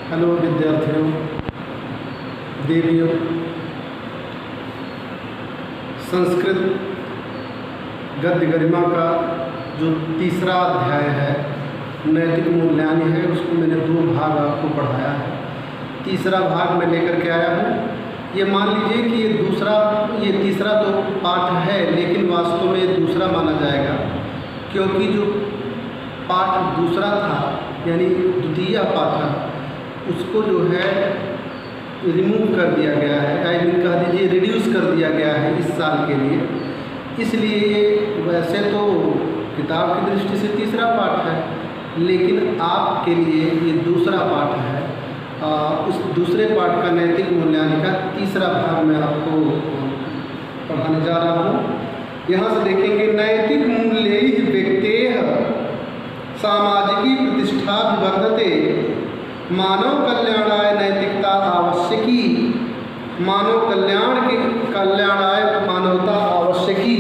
Hello विद्यार्थियों, देवियों, संस्कृत गद्य गरिमा का जो तीसरा अध्याय है नैतिक मूल्यांकन है, उसको मैंने 2 भाग आपको पढ़ाया है। तीसरा भाग मैं लेकर के आया हूँ। ये मान लीजिए कि ये तीसरा तो पाठ है, लेकिन वास्तव में ये दूसरा माना जाएगा, क्योंकि जो पाठ दूसरा था यानी द्वितीय पाठ उसको जो है रिमूव कर दिया गया है, आई मीन कह दीजिए रिड्यूस कर दिया गया है इस साल के लिए। इसलिए वैसे तो किताब की दृष्टि से तीसरा पाठ है, लेकिन आपके लिए ये दूसरा पाठ है। उस दूसरे पाठ का नैतिक मूल्यांकन का तीसरा भाग मैं आपको पढ़ाने जा रहा हूँ। यहाँ से देखेंगे, नैतिक मूल्यैः व्यक्तेः सामाजिकी प्रतिष्ठा विवर्धते, मानव कल्याणाय नैतिकता आवश्यकी, मानव कल्याणाय मानवता आवश्यकी।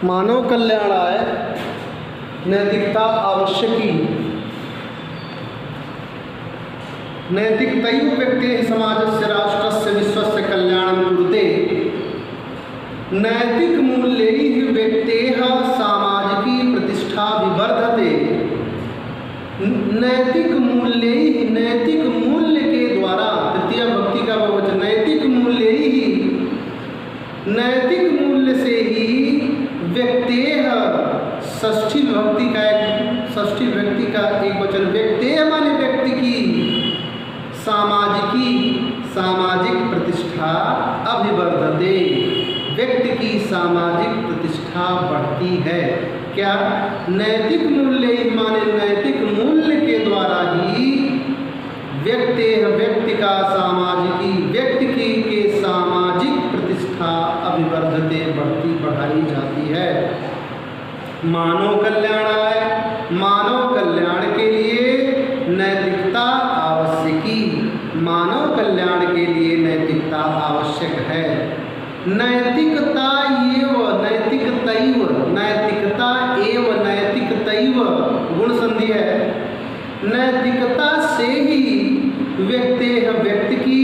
मानव कल्याणाय नैतिकता आवश्यकी। नैतिकतैव व्यक्तेः समाजस्य राष्ट्रस्य विश्वस्य कल्याणं कुरुते। नैतिक मूल्यैः व्यक्तेः सामाजिकी प्रतिष्ठा विवर्धते। नैतिक मूल्यैः, नैतिक मूल्य के द्वारा, तृतीया भक्ति का बहुवचन, नैतिक मूल्यैः, नैतिक मूल्य से ही व्यक्तेः, षष्ठी व्यक्ति का एक वचन, व्यक्तेः माने व्यक्ति की, सामाजिक प्रतिष्ठा अभिवर्धते, व्यक्ति की सामाजिक प्रतिष्ठा बढ़ती है। क्या? नैतिक मूल्य माने नैतिक मूल्य के द्वारा ही व्यक्ति का व्यक्ति के सामाजिक प्रतिष्ठा अभिवर्धते, बढ़ाई जाती है। मानव कल्याण के लिए नैतिकता आवश्यकी, मानव कल्याण के लिए नैतिकता आवश्यक है। नैतिकता एव गुण संधि है। नैतिकता से ही व्यक्ति की,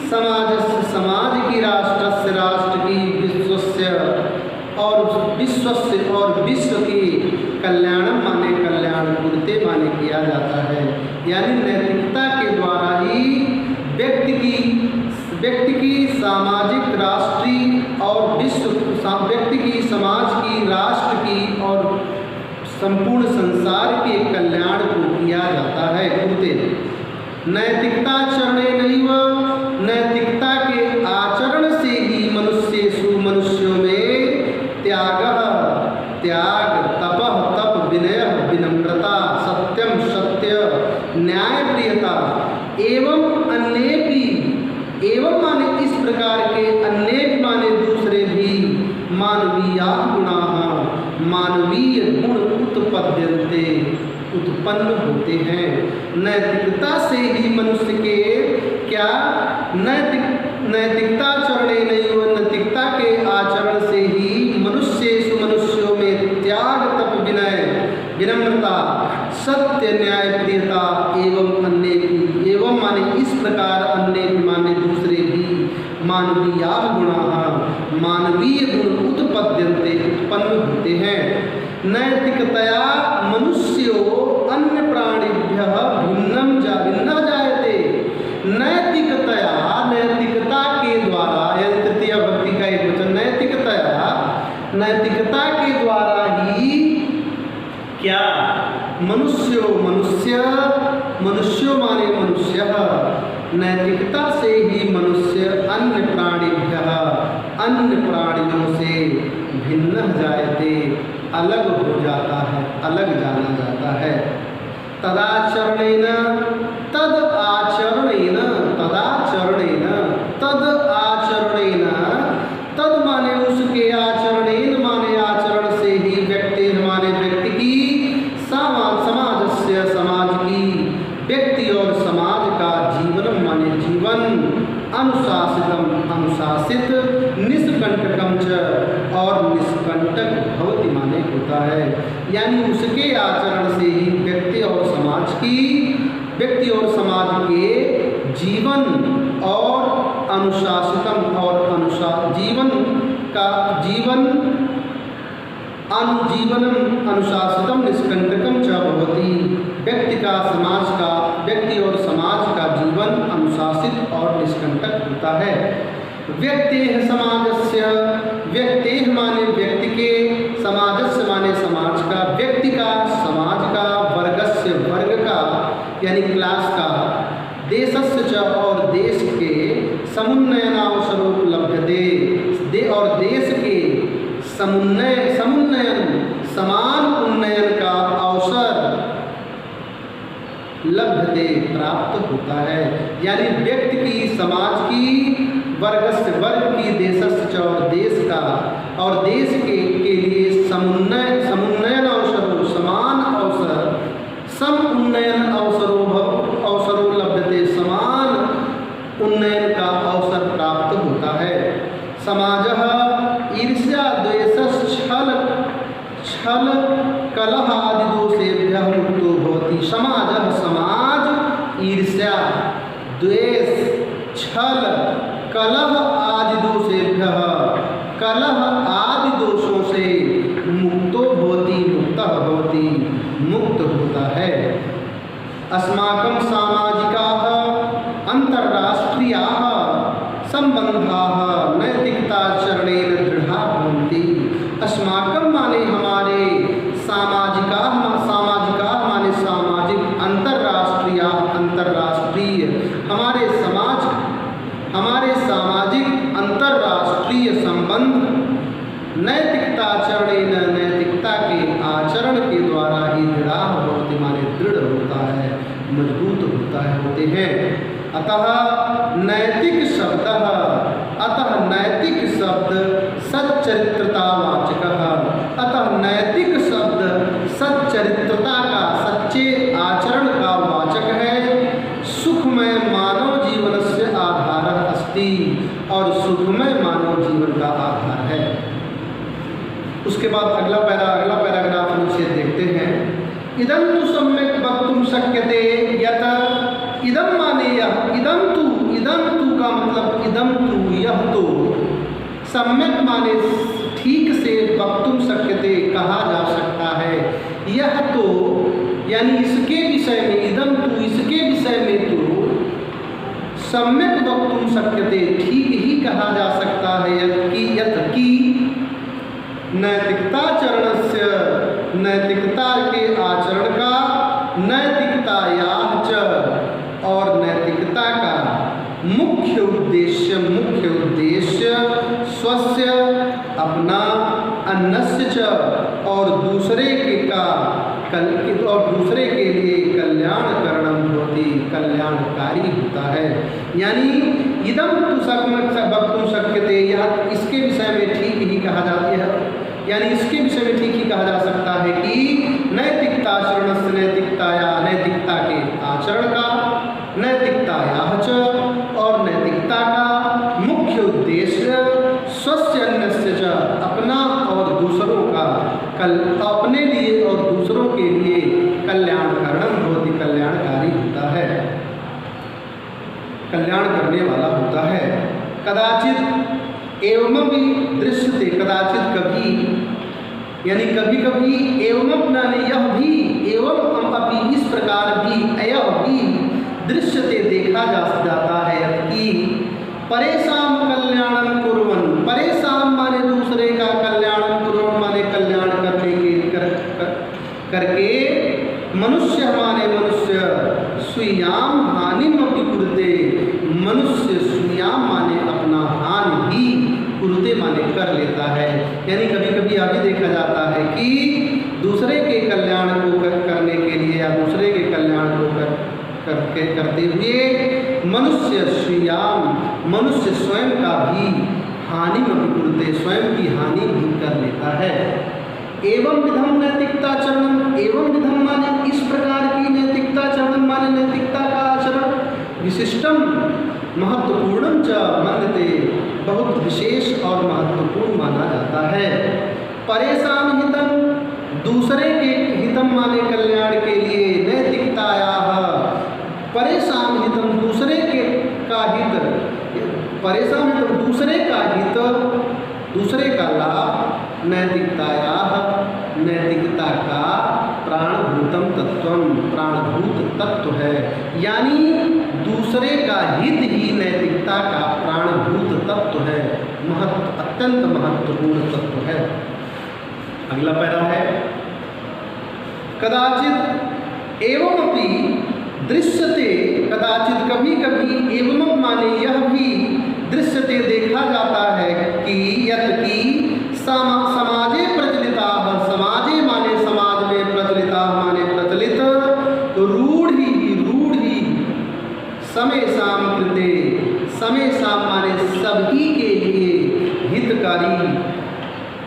समाज की, राष्ट्र की, विश्व की कल्याणम माने कल्याण कुरुते माने किया जाता है। यानी नैतिकता के द्वारा ही व्यक्ति की सामाजिक, राष्ट्रीय और व्यक्ति की, समाज की, राष्ट्र की और संपूर्ण संसार के कल्याण को किया जाता है। कुरुते नैतिकता चरणेनैव, नैतिकता के आचरण से ही मनुष्यों में त्याग, तप, विनय, विनम्रता, सत्य, न्याय, प्रियता एवं अन्येपि, एवं माने इस प्रकार के, अन्य माने दूसरे भी, मानवीय गुण उत्पन्न होते हैं। नैतिकता से ही मनुष्य के क्या? नैतिकता चरणेनैव, नैतिकता के आचरण से ही मनुष्यों में त्याग, तप, विनय, विनम्रता, सत्य, न्याय, प्रियता एवं अन्य, एवं माने इस प्रकार, अन्य माने दूसरे भी, मानवीय गुण उत्पन्न होते हैं। नैतिकतया मनुष्यो अन्य प्राणिभ्यः भिन्नं जायते। नैतिकता के द्वारा, यह तृतीया भक्ति का एक वचन, नैतिकता के द्वारा ही क्या? मनुष्यो माने मनुष्य, नैतिकता से ही मनुष्य अन्य प्राणियों से भिन्न जायते, अलग हो जाता है, अलग जाना जाता है। तदाचरणेन, तद माने उसके, आचरणेन माने आचरण से ही, व्यक्ति माने व्यक्ति की, समाज की, व्यक्ति और समाज का, जीवन माने जीवन, अनुशासित, निष्कंटकम च और निष्कंटक भवति माने नैतिक होता है। यानी उसके आचरण से ही व्यक्ति और समाज के जीवन और अनुजीवनम अनुशासितम निष्कंटकम च भवति। व्यक्ति और समाज का जीवन अनुशासित और निष्कंटक होता है। व्यक्तेः समाजस्य, व्यक्तेः माने व्यक्ति के, समाजस्य माने समाज का, व्यक्ति का, समाज का, वर्गस्य वर्ग का यानी क्लास का, देशस्य च और देश के, समुन्नयनावसरोपलभ्यते और देश के समुन्नयन समान उन्नयन का अवसर लभ्यते प्राप्त होता है। यानी व्यक्ति की, समाज की, वर्गस्य वर्ग की, देशस्य च और देश का और देश के लिए समुन्नयन अवसरों समान अवसर, सम उन्नयन अवसरों लभ्यते समान उन्नयन का अवसर प्राप्त होता है। समाजः ईर्ष्या द्वेषः छल कलह आदि दोषेभ्यः मुक्तो भवति। समाज ईर्ष्या द्वेष छल कलह आदि दोषेभ्यः, कलह आदि दोषों से मुक्त होता है। अस्माकं सामाजिकाः अंतर्राष्ट्रीयाः संबंधाः नैतिकताचरणेन दृढ़ा भवन्ति। अस्माकं माने हमारे, सामाजिकाः माने सामाजिक, अंतर्राष्ट्रीय हमारे सामाजिक अंतर्राष्ट्रीय संबंध नैतिकताचरणेन नैतिकता के आचरण के द्वारा ही दृढ़ा भवति माने दृढ़ होता है, मजबूत होते हैं। अतः नैतिक शब्द सच्चरित्रतावाचकः। अतः नैतिक शब्द सच्चरित्रता का, सच्चे आचरण का वाचक है। सुखमय मानव जीवन से आधार अस्ति और सुखमय मानव जीवन का आधार है। उसके बाद अगला पैराग्राफ अनुच्छेद देखते हैं। इदं तु सम्यक् वक्तुं शक्यते यत्, इदं माने यह, इदं तु का मतलब इदं तु यह तो, सम्यक माने ठीक से, वक्तुं शक्यते कहा जा सकता है, यह तो यानी इसके विषय में, इदं तु इसके विषय में तो, सम्यक वक्तुं शक्यते ठीक ही कहा जा सकता है यत् की नैतिकताचरणस्य, नैतिकता के आचरण का, नैतिकतायाः च और नैतिकता का मुख्य उद्देश्य स्वस्य अपना, अन्यस्य च और दूसरे के का, और दूसरे के लिए कल्याणकरणं भवति, कल्याणकारी होता है। यानी इदं तु वक्तुं शक्यते, यह इसके विषय में ठीक ही कहा जाता है, यानी इसके विषय में ठीक ही कहा जा सकता है कि नैतिकताचरणस्य, नैतिकता के आचरण का, नैतिकतायाः च और नैतिकता का मुख्य उद्देश्य स्वस्य अन्यस्य च अपना और दूसरों का, अपने लिए और दूसरों के लिए कल्याणकरणं भवति, कल्याणकारी होता है, कल्याण करने वाला होता है। कदाचित एवमपि दृश्यते, कदाचित कभी, यानी कभी कभी, एवं माने यह भी, एवं अपि इस प्रकार भी, यह भी दृश्यते देखा जाता है कि परेशान कल्याणं कुर्वन्, परेशान माने दूसरे का कल्याण, कुर्वन् माने कल्याण करके, मनुष्य माने मनुष्य, स्वीयाम हानिमपि कुरुते, मनुष्य स्वीयाम माने अपना हानि भी, कुरुते माने कर लेता है। यानी कभी कभी यह भी देखा जाता है कि दूसरे के कल्याण को करने के लिए या दूसरे के कल्याण को करते हुए मनुष्य स्वयं का भी हानि में कुरुते, स्वयं की हानि भी कर लेता है। एवं विधम नैतिकताचरणम, एवं विधम माने इस प्रकार की नैतिकताचरणम माने नैतिकता का आचरण, विशिष्टम महत्वपूर्णम च मन्यते, बहुत विशेष और महत्वपूर्ण माना जाता है। परेशान हितम दूसरे के हितम माने कल्याण के लिए, नैतिकतायाः परेशान हितम, दूसरे के का हित, परेशान हितम दूसरे का हित, दूसरे का लाभ, नैतिकतायाः नैतिकता का प्राणभूतम तत्वम, प्राणभूत तत्व है, यानी दूसरे का हित ही नैतिकता का प्राणभूत तत्व है, अत्यंत महत्वपूर्ण तत्व है। अगला पैरा है, कदाचित एवमपि दृश्यते, कदाचित कभी कभी, एवं माने यह भी, दृश्यते देखा जाता है कि यत की समाजे प्रचलिता, समाजे माने समाज में, प्रचलिता माने प्रचलित, रूढ़ी रूढ़ी, समेषां कृते, समेषां माने सभी के लिए, हितकारी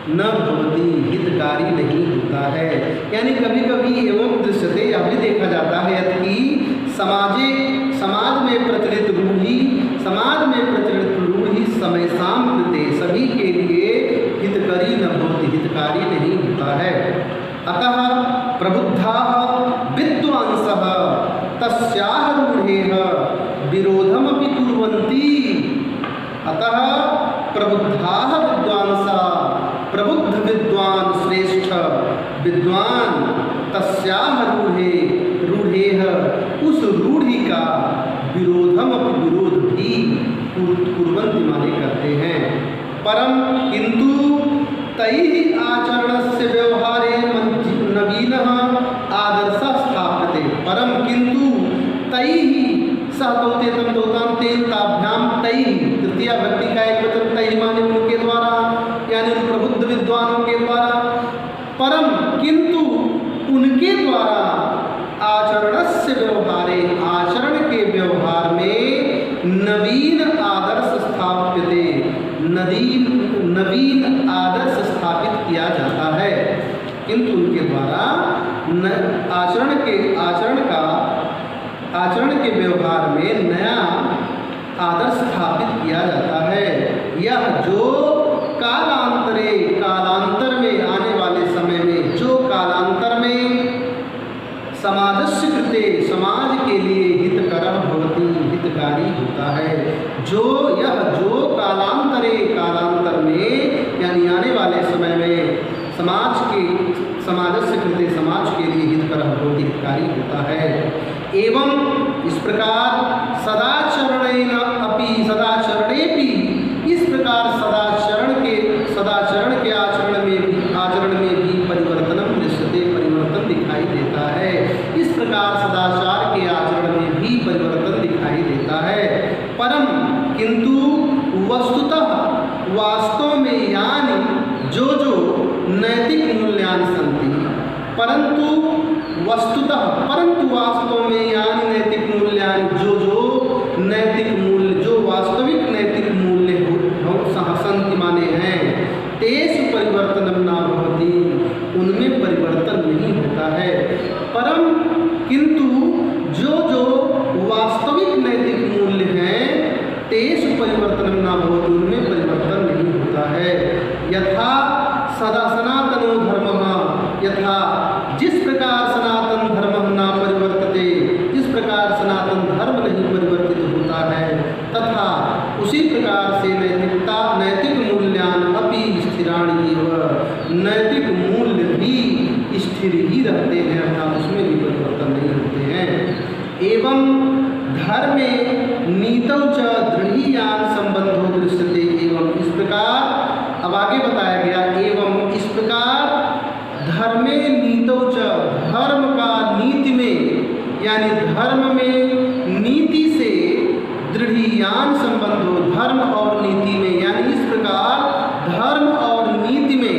न भवति, हितकारी नहीं होता है। यानी कभी कभी एवं दृश्यते, यह भी देखा जाता है कि समाजे, समाज में प्रचलित रूढ़ी, समाज में प्रचलित रूढ़ी, समेषां कृते सभी के लिए, हितकारी न भवति, हितकारी नहीं होता है। अतः प्रबुद्धाः विद्वांसः तस्याः रूढ़ेः विरोधमपि कुर्वन्ति। अतः प्रबुद्धाः विद्वांसः, प्रबुद्ध विद्वान श्रेष्ठ विद्वान, तस्याः रूढ़े, रूढ़ेः उस रूढ़ी का, विरोधम विरोध भी, कुर्वन्ति माने करते हैं। परम किंतु तैः आचरणस्य व्यवहारे नवीनः आदर्शः स्थाप्यते। परम किंतु तैः, सहतौते तम दौताम तेन ताभ्याम तैः, तृतीया व्यक्ति का एक वचन, तैः माने उनके द्वारा, यानी उन प्रबुद्ध विद्वानों के द्वारा, परम किंतु उनके द्वारा, आचरणस्य व्यवहारे आचरण के व्यवहार में, नवीन आदर्श स्थाप्यते, नवीन आदर्श स्थापित किया जाता है। किंतु उनके द्वारा आचरण के व्यवहार में नया आदर्श स्थापित किया जाता है। यह जो कालांतरे, कालांतर में, आने वाले समय में, जो कालांतर में समाजस्य कृते, समाज के लिए हितकरः भवति, हितकारी होता है। जो यह जो कालांतरे, कालांतर में यानी आने वाले समय में, समाजस्य कृते समाज के लिए हितकरः भवति, हितकारी होता है। एवं इस प्रकार सदाचरणेन अपि, सदाचरणेपि, इस प्रकार सदाचरण के आचरण में भी परिवर्तनम दृश्यते, परिवर्तन दिखाई देता है। इस प्रकार सदाचार के आचरण में भी परिवर्तन दिखाई देता है। परम किंतु वस्तुतः, वास्तव में, यानी जो नैतिक मूल्यानि सन्ति, परंतु वस्तुतः, परंतु वास्तव में, यानी नैतिक मूल्यानि, जो नैतिक मूल्य, जो वास्तविक नैतिक मूल्य सन्ति माने हैं, तेषु परिवर्तनम न भवति, उनमें परिवर्तन नहीं होता है। परम किंतु जो वास्तविक नैतिक मूल्य हैं, तेषु परिवर्तनम न भवति, उनमें परिवर्तन नहीं होता है। यथा सदा सनातनो धर्मः, यथा जिस प्रकार सनातन धर्म न परिवर्तते, जिस प्रकार सनातन धर्म नहीं परिवर्तित होता है, तथा उसी प्रकार से नैतिक मूल्यान अपि स्थिराणि एव, नैतिक मूल्य भी स्थिर ही रहते हैं, अर्थात उसमें भी परिवर्तन नहीं होते हैं। एवं धर्मे नीतौ च दृढ़ीयान संबंधो दृश्यते। एवं इस प्रकार, अब आगे बताया गया, एवं इस प्रकार धर्मे नीतौ च, धर्म का नीति में, यानी धर्म में नीति से, दृढ़ीयान संबंधो, धर्म और नीति में, यानी इस प्रकार धर्म और नीति में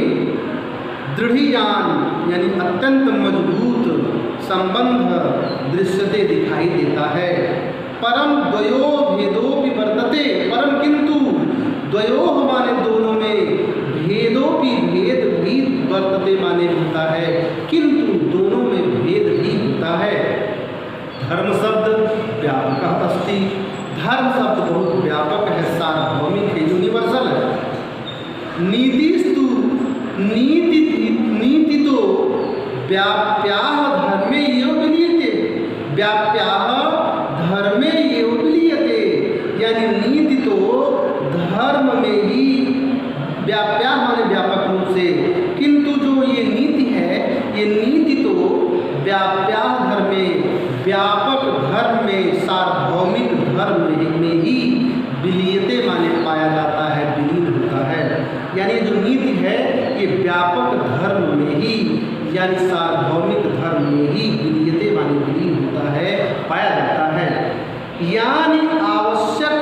दृढ़ीयान यानी अत्यंत मजबूत संबंध दृश्यते दिखाई देता है। परम द्वयो भेदोपि वर्तते, परम किंतु द्वयो माने दोनों में, भेदोपि भेद भी वर्तते माने होता है, किंतु दोनों में भेद भी होता है। धर्म शब्द व्यापक अस्ति, धर्म शब्द बहुत व्यापक है, सार्वभौमिक है, यूनिवर्सल है। नीतिस्तु, नीति तो व्याप्याः धर्मे एव विलीयते, व्याप्याः धर्मे एव विलीयते, यानी नीति तो धर्म में ही, व्याप्या माने व्यापक रूप से, किंतु जो ये नीति है ये नीति तो व्याप्या धर्मे, व्यापक धर्म में, सार्वभौमिक धर्म में ही विलीयते माने पाया जाता है, विलीन होता है। यानी जो नीति है ये व्यापक धर्म में ही, यानी सार्वभौमिक धर्म में ही विलीयते माने विलीन होता है, पाया जाता है। यानी आवश्यक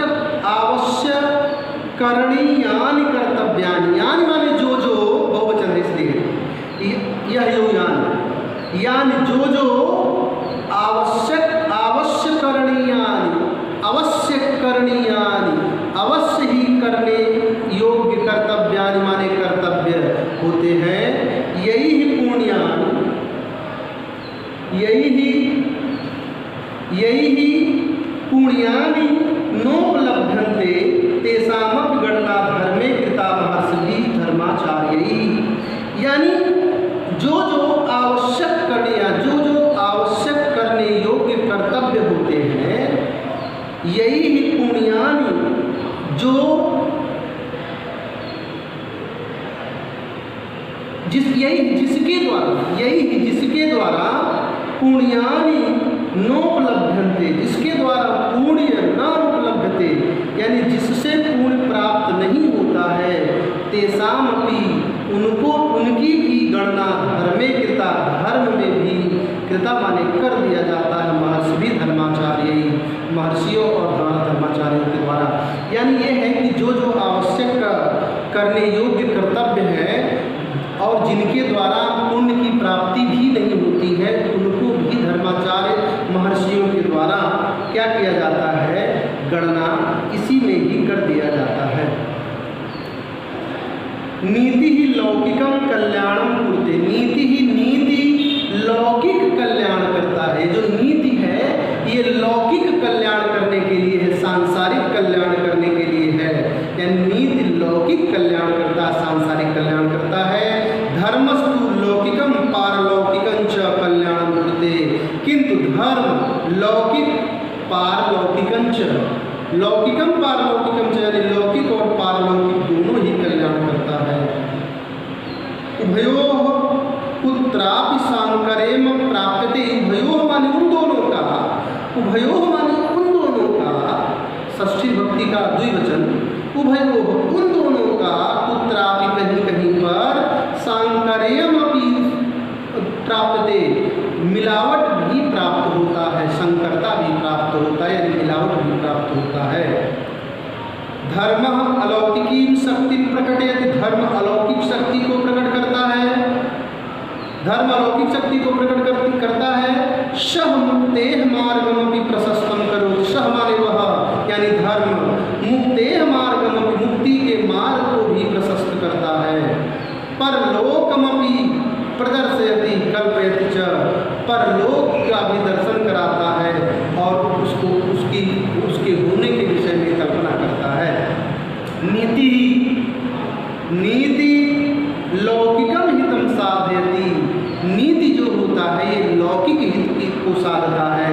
करणीयानि कर्तव्यानि, यानी माने जो बहुवचन है इसलिए यह यो यानी जो अवश्य ही करने योग्य कर्तव्यानि माने कर्तव्य होते हैं, यही ही पुण्यानि, यही ही पुण्यानि नोपलभ्यन्ते तेषामपि गणना धर्मे कृता महर्षिभिः धर्माचार्यैः। यानी जो आवश्यक करने योग्य कर्तव्य होते हैं, यही ही पुण्यानि, जिसके द्वारा पुण्यानि नोपलभ्यन्ते, जिसके द्वारा पुण्य न उपलभ्यते, यानी जिससे पुण्य प्राप्त नहीं होता है, तेषामपि उनकी भी गणना धर्मे कृता, धर्म में भी कृता माने कर दिया जाता है, महर्षि धर्माचार्य, महर्षियों और धर्माचार्यों के द्वारा। यानी ये है कि जो आवश्यक करने योग्य कर्तव्य है और जिनके द्वारा पुण्य की प्राप्ति भी नहीं होती है, उनको भी धर्माचार्य महर्षियों के द्वारा क्या किया जाता है, गणना इसी में ही कर दिया जाता है। नीति ही लौकिकम कल्याणम कुरुते, नीति लौकिक कल्याण करता है। जो नीति है ये लौकिक कल्याण करने के लिए है, सांसारिक कल्याण करने के लिए है। यानी नीति लौकिक कल्याण करता है, सांसारिक कल्याण करता है। धर्मस्तु लौकिकम पारलौकिकं च कल्याणं कुरुते, किंतु धर्म लौकिक पारलौकिकं च, लौकिकम पारलौकिकं च, यानी लौकिक और पारलौकिक दोनों ही कल्याण करता है। उभयोः कुत्रापि सांकरेम प्राप्यते, उभयोः माने उन दोनों का, उभयोः माने उन दोनों का, षष्ठी भक्ति का द्विवचन, उभयोः उन दोनों का, कुत्रापि कहीं कहीं पर, सांकरेम अपि प्राप्यते, मिलावट भी प्राप्त होता है, संकरता भी प्राप्त होता है, यानी मिलावट भी प्राप्त होता है। धर्म अलौकिकी शक्ति प्रकटयति, धर्म अलौकिक शक्ति को प्रकट करता है, धर्म अलौकिक शक्ति को प्रकट करता है। शह मुक्तेह मार्गमपि प्रशस्तं करोति, शह माने वह, यानी धर्म, मुक्तेह मार्गमपि, मुक्ति के मार्ग को भी प्रशस्त करता है। परलोकमपि प्रदर्शयति कल्पयति च, परलोक का भी दर्शन कराता है और उसको उसके होने के विषय में कल्पना करता है। नीति लौकिकम हितम साधयति, नीति जो होता है ये लौकिक हित को साधता है,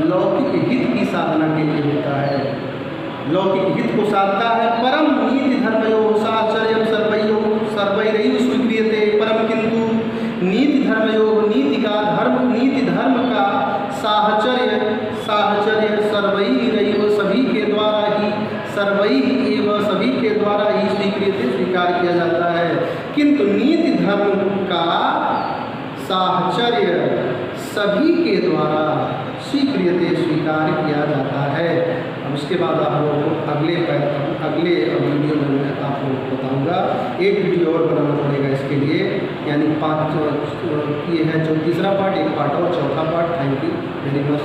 लौकिक हित की साधना के लिए होता है, लौकिक हित को साधता है। परम नीति धर्मयोः साहचर्यं सर्वैरेव स्वीक्रियते, परम किंतु नीति धर्मयोः, नीति धर्म का साहचर्य सर्वैरेव सभी के द्वारा ही, सर्वैः एव सभी के द्वारा ही स्वीकार किया जाता है, किंतु नीति धर्म का साहचर्य सभी के द्वारा स्वीकार किया जाता है। अब उसके बाद आप लोगों को अगले वीडियो में मैं आप लोगों को बताऊंगा। एक वीडियो और बनाना पड़ेगा इसके लिए, यानी 5 ये है जो तीसरा पार्ट, एक पार्ट और चौथा part. Thank you very much.